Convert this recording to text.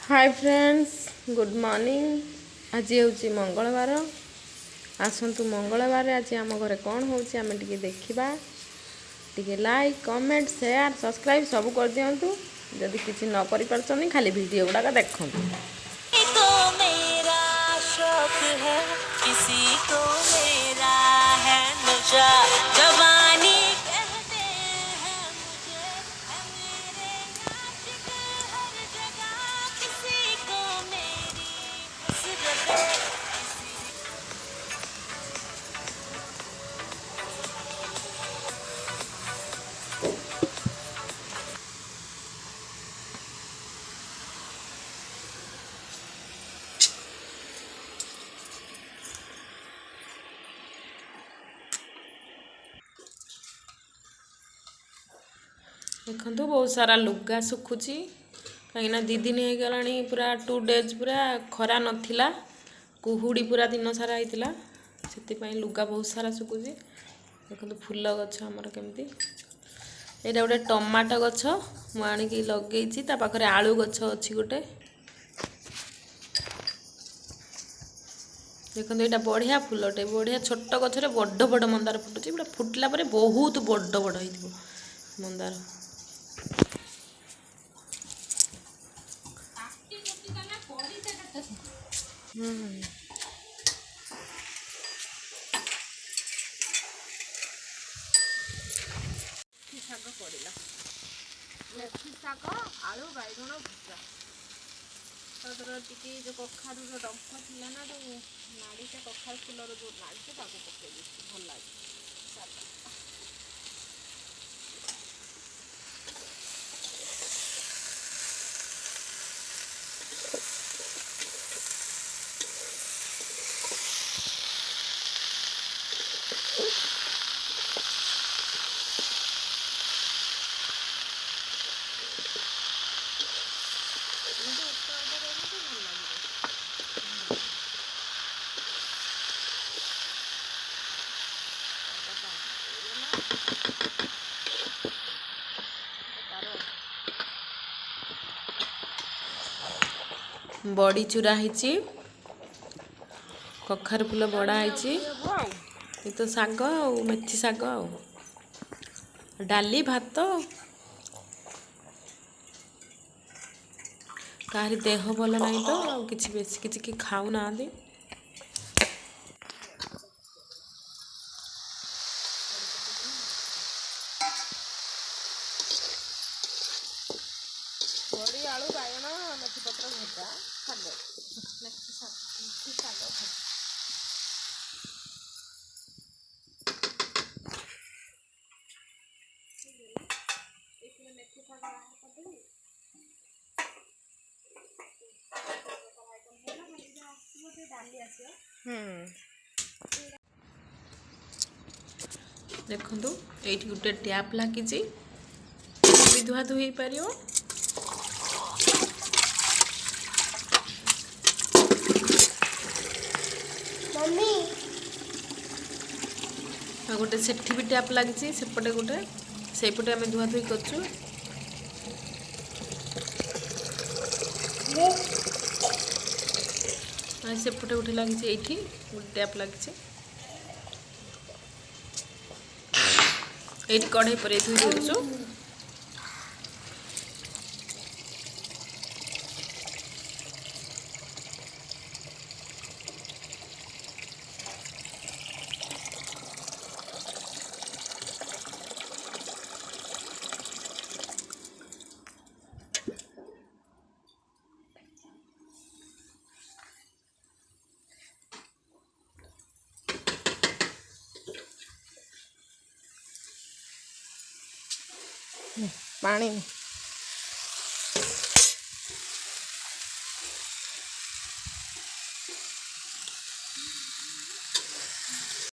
Hi friends good morning. आज हूँ मंगलवार। आसतु मंगलवार आज आम घर कौन हो देखा टे लाइक कमेंट शेयर सब्सक्राइब सब कर दिंतु। जदि किसी न कर खाली वीडियो गुड़ाक देखु। तो मेरा शौक है किसी को मेरा है नशा जवानी कहते हैं मुझे है मेरे आशिक हर जगह किसी को मेरी हसरत देखु बहुत सारा लुगा सुखुची कहीं 2 दिन हो गला पूरा 2 डेज पूरा खरा नाला कुहुड़ी पूरा दिन सारा होता से लुगा बहुत सारा सुखुची। देखो फूल गछ आमर केमती यहाँ गोटे टमाटो गछ मुझे लगे पाखे आलू गछ अच्छी गोटे। देखो यहाँ बढ़िया फूलटे बढ़िया छोट गचरे बड़ बड़ मंदार फुटुची पूरा फुटला बहुत बड़ बड़ हो मंदार। ଶାଗ ପଡ଼ିଲା ମେଥି ଶାଗ ଆଳୁ ବାଇଗଣ ଭଜା ତାପରେ ଟିକେ ଯେଉଁ କଖାରୁର ଡଙ୍କ ଥିଲା ନା ଯେଉଁ ନାଡ଼ିଟା କଖାରୁ ଫୁଲର ଯେଉଁ ନାଡ଼ିଟା ତାକୁ ପକାଇ ଦେଇଛି ଭଲ ଲାଗେ बड़ी चूरा है कखार फूल बड़ा है तो शाग आ मेथी शाग आ डाली भात कहारी देह भल ना तो किसी बेसी किसी खाऊ ना बड़ी आलू बाइगण मेथी पत्र भजा शाग मेथी शाग भजा मेथी शाग देखु ये गोटे टैप लगी धुआ धुई पार गोटे सेठी भी टैप लगी सेपटे गोटे सेपटे आम धुआ धुई कर सेपटे गोटे लगी ये गोटे टैप लगी ये कढ़ई पर धुई दूचु पानी